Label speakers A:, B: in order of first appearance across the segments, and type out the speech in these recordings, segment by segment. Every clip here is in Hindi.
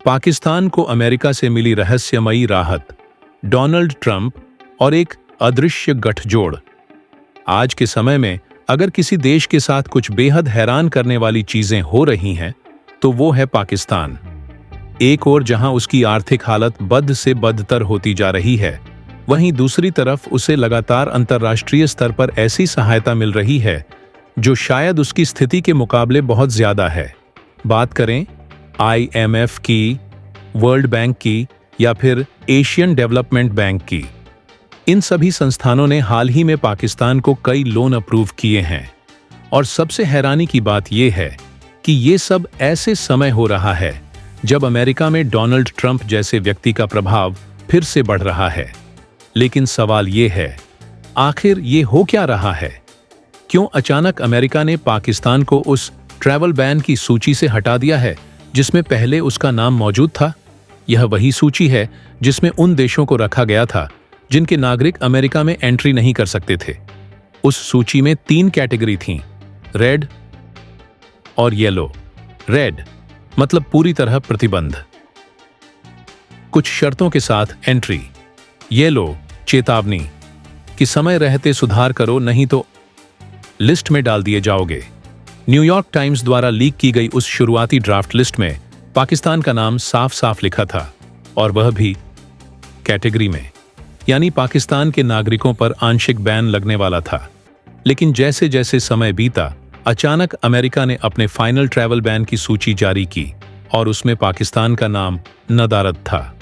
A: पाकिस्तान को अमेरिका से मिली रहस्यमयी राहत, डोनाल्ड ट्रंप और एक अदृश्य गठजोड़। आज के समय में अगर किसी देश के साथ कुछ बेहद हैरान करने वाली चीजें हो रही हैं, तो वो है पाकिस्तान। एक ओर जहां उसकी आर्थिक हालत बद से बदतर होती जा रही है, वहीं दूसरी तरफ उसे लगातार अंतर्राष्ट्रीय स्तर पर ऐसी सहायता मिल रही है जो शायद उसकी स्थिति के मुकाबले बहुत ज्यादा है। बात करें IMF की, वर्ल्ड बैंक की या फिर एशियन डेवलपमेंट बैंक की। इन सभी संस्थानों ने हाल ही में पाकिस्तान को कई लोन अप्रूव किए हैं। और सबसे हैरानी की बात यह है कि ये सब ऐसे समय हो रहा है जब अमेरिका में डोनाल्ड ट्रंप जैसे व्यक्ति का प्रभाव फिर से बढ़ रहा है। लेकिन सवाल ये है, आखिर ये हो क्या रहा है? क्यों अचानक अमेरिका ने पाकिस्तान को उस ट्रैवल बैन की सूची से हटा दिया है जिसमें पहले उसका नाम मौजूद था? यह वही सूची है जिसमें उन देशों को रखा गया था जिनके नागरिक अमेरिका में एंट्री नहीं कर सकते थे। उस सूची में 3 कैटेगरी थीं, रेड और येलो। रेड मतलब पूरी तरह प्रतिबंध, कुछ शर्तों के साथ एंट्री। येलो चेतावनी कि समय रहते सुधार करो, नहीं तो लिस्ट में डाल दिए जाओगे। न्यूयॉर्क टाइम्स द्वारा लीक की गई उस शुरुआती ड्राफ्ट लिस्ट में पाकिस्तान का नाम साफ साफ लिखा था, और वह भी कैटेगरी में, यानी पाकिस्तान के नागरिकों पर आंशिक बैन लगने वाला था। लेकिन जैसे जैसे समय बीता, अचानक अमेरिका ने अपने फाइनल ट्रैवल बैन की सूची जारी की और उसमें पाकिस्तान का नाम नदारद था।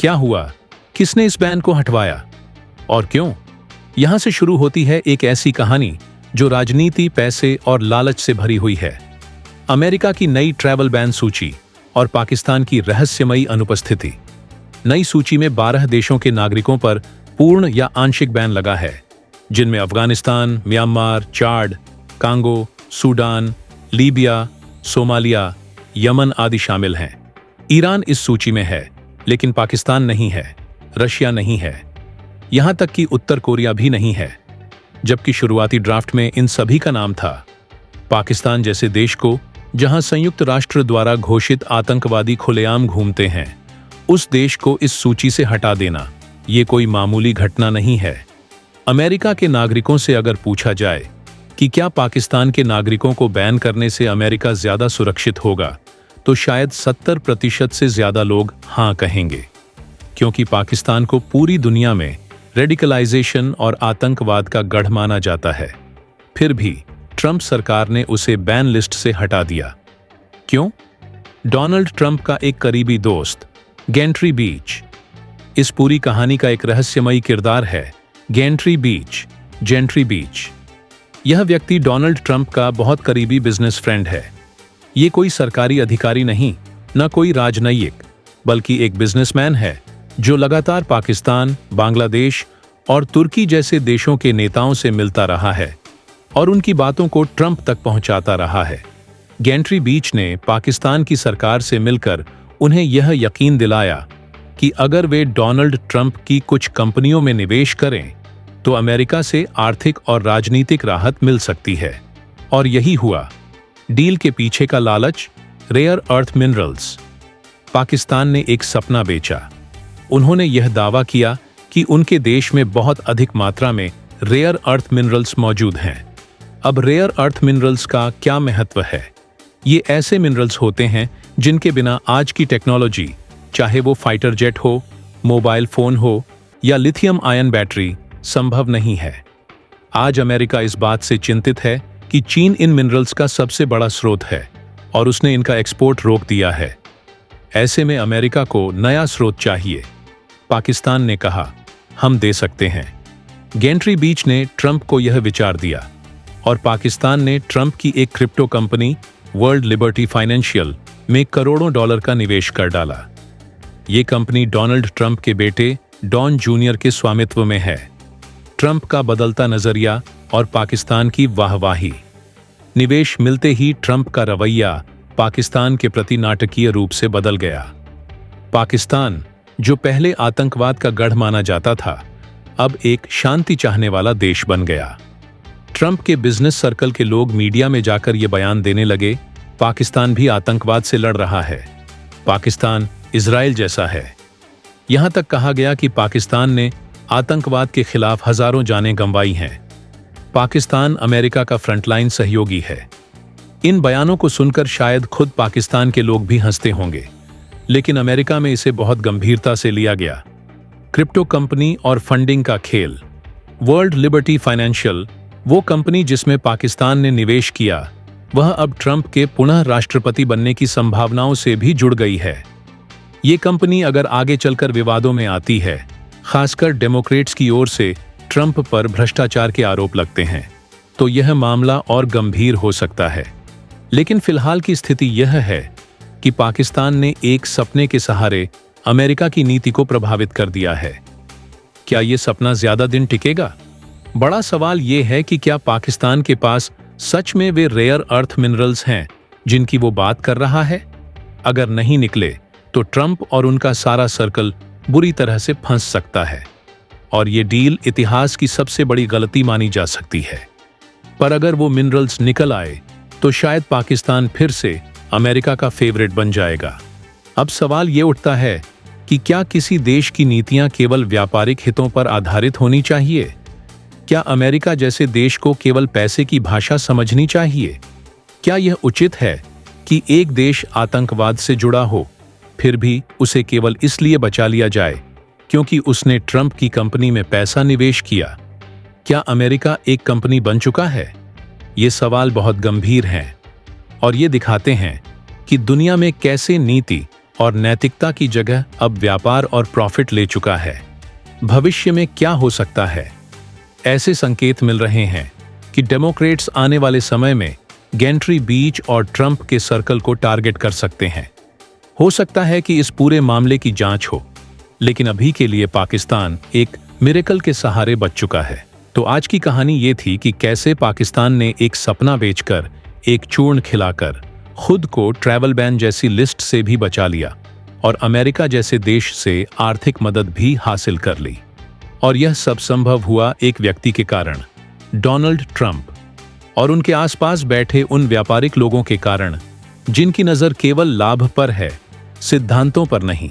A: क्या हुआ? किसने इस बैन को हटवाया और क्यों? यहां से शुरू होती है एक ऐसी कहानी जो राजनीति, पैसे और लालच से भरी हुई है। अमेरिका की नई ट्रैवल बैन सूची और पाकिस्तान की रहस्यमयी अनुपस्थिति। नई सूची में 12 देशों के नागरिकों पर पूर्ण या आंशिक बैन लगा है, जिनमें Afghanistan, Myanmar, Chad, Congo, Sudan, Libya, Somalia, Yemen आदि शामिल हैं। ईरान इस सूची में है, लेकिन पाकिस्तान नहीं है, रशिया नहीं है, यहां तक कि उत्तर कोरिया भी नहीं है। जबकि शुरुआती ड्राफ्ट में इन सभी का नाम था। पाकिस्तान जैसे देश को, जहां संयुक्त राष्ट्र द्वारा घोषित आतंकवादी खुलेआम घूमते हैं, उस देश को इस सूची से हटा देना ये कोई मामूली घटना नहीं है। अमेरिका के नागरिकों से अगर पूछा जाए कि क्या पाकिस्तान के नागरिकों को बैन करने से अमेरिका ज्यादा सुरक्षित होगा, तो शायद 70% से ज्यादा लोग हां कहेंगे, क्योंकि पाकिस्तान को पूरी दुनिया में रेडिकलाइजेशन और आतंकवाद का गढ़ माना जाता है। फिर भी ट्रंप सरकार ने उसे बैन लिस्ट से हटा दिया। क्यों? डोनाल्ड ट्रंप का एक करीबी दोस्त गेंट्री बीच इस पूरी कहानी का एक रहस्यमयी किरदार है। गेंट्री बीच यह व्यक्ति डोनाल्ड ट्रंप का बहुत करीबी बिजनेस फ्रेंड है। ये कोई सरकारी अधिकारी नहीं, न कोई राजनयिक, बल्कि एक बिजनेसमैन है जो लगातार पाकिस्तान, बांग्लादेश और तुर्की जैसे देशों के नेताओं से मिलता रहा है और उनकी बातों को ट्रंप तक पहुंचाता रहा है। गेंट्री बीच ने पाकिस्तान की सरकार से मिलकर उन्हें यह यकीन दिलाया कि अगर वे डोनाल्ड ट्रंप की कुछ कंपनियों में निवेश करें तो अमेरिका से आर्थिक और राजनीतिक राहत मिल सकती है। और यही हुआ। डील के पीछे का लालच, रेयर अर्थ मिनरल्स। पाकिस्तान ने एक सपना बेचा। उन्होंने यह दावा किया कि उनके देश में बहुत अधिक मात्रा में रेयर अर्थ मिनरल्स मौजूद हैं। अब रेयर अर्थ मिनरल्स का क्या महत्व है? ये ऐसे मिनरल्स होते हैं जिनके बिना आज की टेक्नोलॉजी, चाहे वो फाइटर जेट हो, मोबाइल फोन हो या लिथियम आयन बैटरी, संभव नहीं है। आज अमेरिका इस बात से चिंतित है कि चीन इन मिनरल्स का सबसे बड़ा स्रोत है और उसने इनका एक्सपोर्ट रोक दिया है। ऐसे में अमेरिका को नया स्रोत चाहिए। पाकिस्तान ने कहा, हम दे सकते हैं। गेंट्री बीच ने ट्रंप को यह विचार दिया और पाकिस्तान ने ट्रंप की एक crypto company world liberty financial में करोड़ों डॉलर का निवेश कर डाला। ये कंपनी डोनाल्ड ट्रंप के बेटे डॉन जूनियर के स्वामित्व में है। ट्रंप का बदलता नजरिया और पाकिस्तान की वाहवाही। निवेश मिलते ही ट्रंप का रवैया पाकिस्तान के प्रति नाटकीय रूप से बदल गया। पाकिस्तान, जो पहले आतंकवाद का गढ़ माना जाता था, अब एक शांति चाहने वाला देश बन गया। ट्रंप के बिजनेस सर्कल के लोग मीडिया में जाकर ये बयान देने लगे, पाकिस्तान भी आतंकवाद से लड़ रहा है। पाकिस्तान इजराइल जैसा है। यहां तक कहा गया कि पाकिस्तान ने आतंकवाद के खिलाफ हजारों जानें गंवाई हैं। पाकिस्तान अमेरिका का फ्रंटलाइन सहयोगी है। इन बयानों को सुनकर शायद खुद पाकिस्तान के लोग भी हंसते होंगे, लेकिन अमेरिका में इसे बहुत गंभीरता से लिया गया। क्रिप्टो कंपनी और फंडिंग का खेल। वर्ल्ड लिबर्टी फाइनेंशियल, वो कंपनी जिसमें पाकिस्तान ने निवेश किया, वह अब ट्रंप के पुनः राष्ट्रपति बनने की संभावनाओं से भी जुड़ गई है। ये कंपनी अगर आगे चलकर विवादों में आती है, खासकर डेमोक्रेट्स की ओर से ट्रंप पर भ्रष्टाचार के आरोप लगते हैं, तो यह मामला और गंभीर हो सकता है। लेकिन फिलहाल की स्थिति यह है कि पाकिस्तान ने एक सपने के सहारे अमेरिका की नीति को प्रभावित कर दिया है। क्या यह सपना ज्यादा दिन टिकेगा? बड़ा सवाल यह है कि क्या पाकिस्तान के पास सच में वे रेयर अर्थ मिनरल्स हैं जिनकी वो बात कर रहा है? अगर नहीं निकले तो ट्रंप और उनका सारा सर्कल बुरी तरह से फंस सकता है और ये डील इतिहास की सबसे बड़ी गलती मानी जा सकती है। पर अगर वो मिनरल्स निकल आए तो शायद पाकिस्तान फिर से अमेरिका का फेवरेट बन जाएगा। अब सवाल ये उठता है कि क्या किसी देश की नीतियां केवल व्यापारिक हितों पर आधारित होनी चाहिए? क्या अमेरिका जैसे देश को केवल पैसे की भाषा समझनी चाहिए? क्या यह उचित है कि एक देश आतंकवाद से जुड़ा हो, फिर भी उसे केवल इसलिए बचा लिया जाए क्योंकि उसने ट्रंप की कंपनी में पैसा निवेश किया? क्या अमेरिका एक कंपनी बन चुका है? ये सवाल बहुत गंभीर हैं और ये दिखाते हैं कि दुनिया में कैसे नीति और नैतिकता की जगह अब व्यापार और प्रॉफिट ले चुका है। भविष्य में क्या हो सकता है? ऐसे संकेत मिल रहे हैं कि डेमोक्रेट्स आने वाले समय में गेंट्री बीच और ट्रंप के सर्कल को टारगेट कर सकते हैं। हो सकता है कि इस पूरे मामले की जांच हो, लेकिन अभी के लिए पाकिस्तान एक मिरेकल के सहारे बच चुका है। तो आज की कहानी ये थी कि कैसे पाकिस्तान ने एक सपना बेचकर, एक चूर्ण खिलाकर खुद को ट्रैवल बैन जैसी लिस्ट से भी बचा लिया और अमेरिका जैसे देश से आर्थिक मदद भी हासिल कर ली। और यह सब संभव हुआ एक व्यक्ति के कारण, डोनाल्ड ट्रंप, और उनके आसपास बैठे उन व्यापारिक लोगों के कारण जिनकी नजर केवल लाभ पर है, सिद्धांतों पर नहीं।